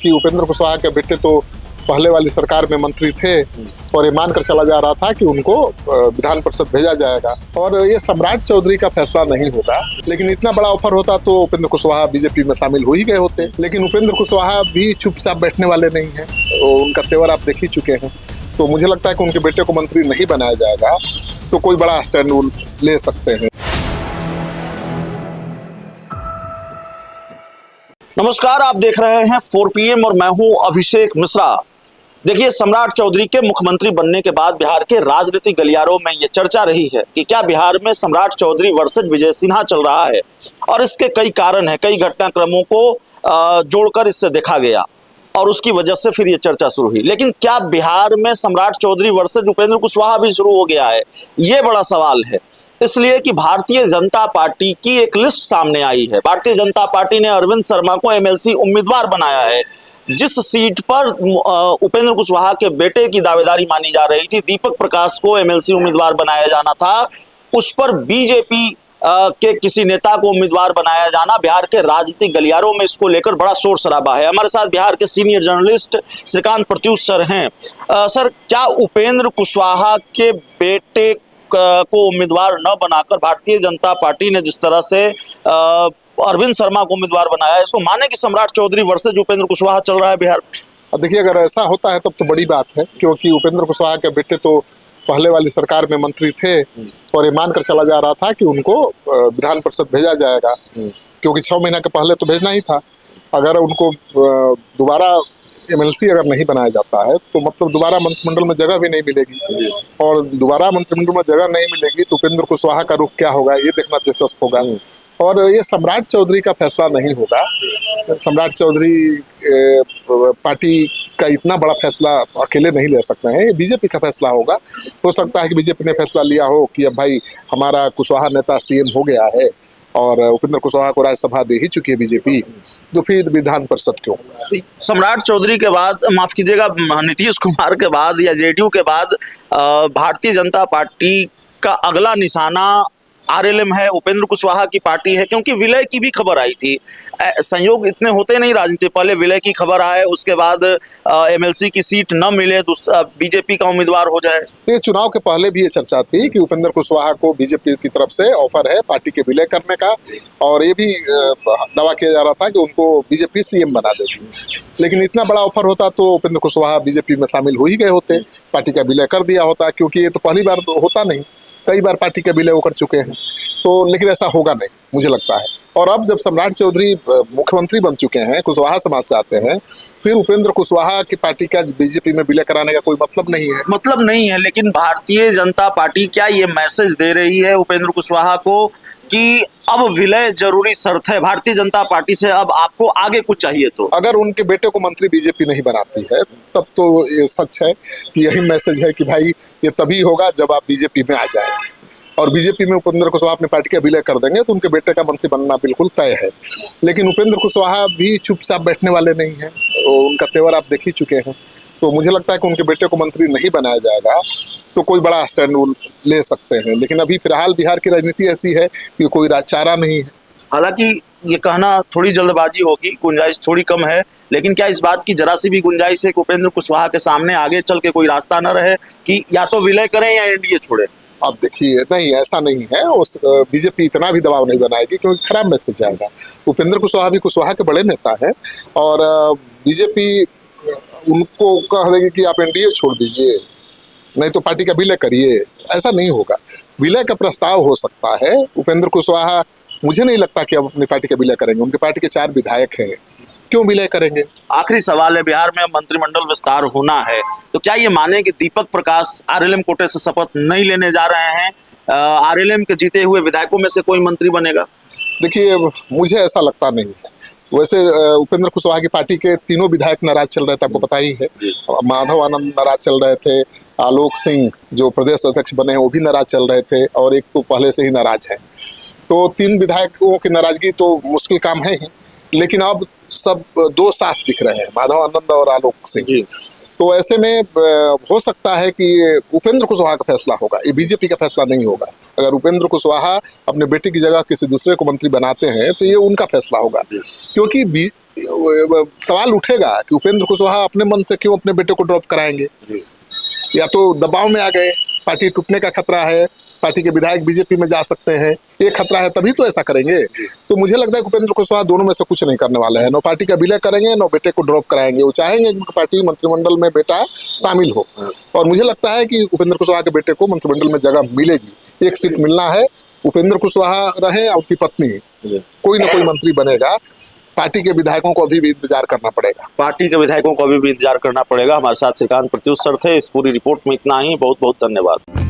कि उपेंद्र कुशवाहा के बेटे तो पहले वाली सरकार में मंत्री थे और ये मानकर चला जा रहा था कि उनको विधान परिषद भेजा जाएगा और ये सम्राट चौधरी का फैसला नहीं होगा। लेकिन इतना बड़ा ऑफर होता तो उपेंद्र कुशवाहा बीजेपी में शामिल हो ही गए होते। लेकिन उपेंद्र कुशवाहा भी चुपचाप बैठने वाले नहीं हैं, उनका तेवर आप देख ही चुके हैं। तो मुझे लगता है कि उनके बेटे को मंत्री नहीं बनाया जाएगा तो कोई बड़ा स्टैंड ले सकते हैं। नमस्कार, आप देख रहे हैं 4 PM और मैं हूं अभिषेक मिश्रा। देखिए, सम्राट चौधरी के मुख्यमंत्री बनने के बाद बिहार के राजनीतिक गलियारों में ये चर्चा रही है कि क्या बिहार में सम्राट चौधरी वर्सेज विजय सिन्हा चल रहा है, और इसके कई कारण हैं, कई घटनाक्रमों को जोड़कर इससे देखा गया और उसकी वजह से फिर ये चर्चा शुरू हुई। लेकिन क्या बिहार में सम्राट चौधरी वर्सेज उपेंद्र कुशवाहा भी शुरू हो गया है, ये बड़ा सवाल है। इसलिए कि भारतीय जनता पार्टी की एक लिस्ट सामने आई है। भारतीय जनता पार्टी ने अरविंद शर्मा को MLC उम्मीदवार बनाया है। जिस सीट पर उपेंद्र कुशवाहा के बेटे की दावेदारी मानी जा रही थी, दीपक प्रकाश को MLC उम्मीदवार बनाया जाना था, उस पर बीजेपी के किसी नेता को उम्मीदवार बनाया जाना, बिहार के राजनीतिक गलियारों में इसको लेकर बड़ा शोर शराबा है। हमारे साथ बिहार के senior journalist Shrikant Pratyush sir हैं। सर, क्या उपेंद्र कुशवाहा के बेटे को उम्मीदवार न बनाकर भारतीय जनता पार्टी ने जिस तरह से अरविंद शर्मा को उम्मीदवार बनाया है, इसको माने कि सम्राट चौधरी वर्सेज उपेंद्र कुशवाहा चल रहा है बिहार? देखिए, अगर ऐसा होता है तब तो बड़ी बात है, क्योंकि उपेंद्र कुशवाहा के बेटे तो पहले वाली सरकार में मंत्री थे और ये मानकर चला जा रहा था कि उनको विधान परिषद भेजा जाएगा, क्योंकि 6 महीना के पहले तो भेजना ही था। अगर उनको दोबारा MLC अगर नहीं बनाया जाता है तो मतलब दोबारा मंत्रिमंडल में जगह भी नहीं मिलेगी, और दोबारा मंत्रिमंडल में जगह नहीं मिलेगी तो उपेंद्र कुशवाहा का रुख क्या होगा, ये देखना दिलचस्प होगा। और ये सम्राट चौधरी का फैसला नहीं होगा। सम्राट चौधरी पार्टी का इतना बड़ा फैसला अकेले नहीं ले सकते हैं, ये बीजेपी का फैसला होगा। हो सकता है कि बीजेपी ने फैसला लिया हो कि अब भाई हमारा कुशवाहा नेता CM हो गया है और उपेंद्र कुशवाहा को राज्यसभा दे ही चुकी है बीजेपी, तो फिर विधान परिषद क्यों? सम्राट चौधरी के बाद, माफ कीजिएगा, नीतीश कुमार के बाद या JDU के बाद भारतीय जनता पार्टी का अगला निशाना RLM है, उपेंद्र कुशवाहा की पार्टी है, क्योंकि विलय की भी खबर आई थी। संयोग इतने होते नहीं राजनीति, पहले विलय की खबर आए, उसके बाद MLC की सीट न मिले, बीजेपी का उम्मीदवार हो जाए। ये चुनाव के पहले भी ये चर्चा थी कि उपेंद्र कुशवाहा को बीजेपी की तरफ से ऑफर है पार्टी के विलय करने का, और ये भी दावा किया जा रहा था कि उनको बीजेपी CM बना देगी। लेकिन इतना बड़ा ऑफर होता तो उपेंद्र कुशवाहा बीजेपी में शामिल हो ही गए होते, पार्टी का विलय कर दिया होता, क्योंकि ये तो पहली बार होता नहीं, कई बार पार्टी के विलय कर चुके हैं। तो लेकिन ऐसा होगा नहीं, मुझे लगता है। और अब जब सम्राट चौधरी मुख्यमंत्री बन चुके हैं, कुशवाहा समाज से आते हैं, फिर उपेंद्र कुशवाहा की पार्टी का बीजेपी में विलय कराने का कोई मतलब नहीं है। लेकिन भारतीय जनता पार्टी क्या ये मैसेज दे रही है उपेंद्र कुशवाहा को कि अब विलय जरूरी शर्त है भारतीय जनता पार्टी से, अब आपको आगे कुछ चाहिए? तो अगर उनके बेटे को मंत्री बीजेपी नहीं बनाती है तब तो ये सच है कि यही मैसेज है कि भाई ये तभी होगा जब आप बीजेपी में आ जाएंगे, और बीजेपी में उपेंद्र कुशवाहा अपनी पार्टी का विलय कर देंगे तो उनके बेटे का मंत्री बनना बिल्कुल तय है। लेकिन उपेंद्र कुशवाहा भी चुपचाप बैठने वाले नहीं हैं, उनका तेवर आप देख ही चुके हैं। तो मुझे लगता है कि उनके बेटे को मंत्री नहीं बनाया जाएगा तो कोई बड़ा स्टैंड ले सकते हैं। लेकिन अभी फिलहाल बिहार की राजनीति ऐसी है कि कोई चारा नहीं है। हालांकि ये कहना थोड़ी जल्दबाजी होगी, गुंजाइश थोड़ी कम है, लेकिन क्या इस बात की जरा सी भी गुंजाइश है कि उपेंद्र कुशवाहा के सामने आगे चल के कोई रास्ता न रहे कि या तो विलय करें या NDA छोड़े? अब देखिए, नहीं, ऐसा नहीं है। उस बीजेपी इतना भी दबाव नहीं बनाएगी, क्योंकि खराब मैसेज आएगा। उपेंद्र कुशवाहा भी कुशवाहा के बड़े नेता है, और बीजेपी उनको कह देगी कि आप NDA छोड़ दीजिए, नहीं तो पार्टी का विलय करिए। ऐसा नहीं होगा। विलय का प्रस्ताव हो सकता है। उपेंद्र कुशवाहा मुझे नहीं लगता कि अब अपनी पार्टी का विलय करेंगे। उनके पार्टी के 4 विधायक हैं, क्यों विलय करेंगे? आखिरी सवाल है, बिहार में अब मंत्रिमंडल विस्तार होना है, तो क्या ये माने कि दीपक प्रकाश RLM कोटे से शपथ नहीं लेने जा रहे हैं? RLM के जीते हुए विधायकों में से कोई मंत्री बनेगा? देखिए, मुझे ऐसा लगता नहीं है। वैसे उपेंद्र कुशवाहा की पार्टी के 3 विधायक नाराज चल रहे थे, आपको पता ही है। माधव आनंद नाराज चल रहे थे, आलोक सिंह जो प्रदेश अध्यक्ष बने हैं वो भी नाराज चल रहे थे, और एक तो पहले से ही नाराज है। तो 3 विधायकों की नाराजगी तो मुश्किल काम है ही। लेकिन अब सब 2 साथ दिख रहे हैं, माधव आनंद और आलोक सिंह। तो ऐसे में हो सकता है कि उपेंद्र कुशवाहा का फैसला होगा, ये बीजेपी का फैसला नहीं होगा। अगर उपेंद्र कुशवाहा अपने बेटे की जगह किसी दूसरे को मंत्री बनाते हैं तो ये उनका फैसला होगा, क्योंकि सवाल उठेगा कि उपेंद्र कुशवाहा अपने मन से क्यों अपने बेटे को ड्रॉप कराएंगे। या तो दबाव में आ गए, पार्टी टूटने का खतरा है, पार्टी के विधायक बीजेपी में जा सकते हैं, ये खतरा है, तभी तो ऐसा करेंगे। तो मुझे लगता है कि उपेंद्र कुशवाहा दोनों में से कुछ नहीं करने वाले हैं, नो पार्टी का विलय करेंगे, नो बेटे को ड्रॉप कराएंगे। वो चाहेंगे कि उनकी पार्टी मंत्रिमंडल में बेटा शामिल हो, और मुझे लगता है कि उपेंद्र कुशवाहा के बेटे को मंत्रिमंडल में जगह मिलेगी, एक सीट मिलना है। उपेंद्र कुशवाहा रहे और उनकी पत्नी, कोई ना कोई मंत्री बनेगा। पार्टी के विधायकों को अभी भी इंतजार करना पड़ेगा। पार्टी के विधायकों को अभी भी इंतजार करना पड़ेगा। हमारे साथ श्रीकांत प्रत्युष सर थे। इस पूरी रिपोर्ट में इतना ही। बहुत बहुत धन्यवाद।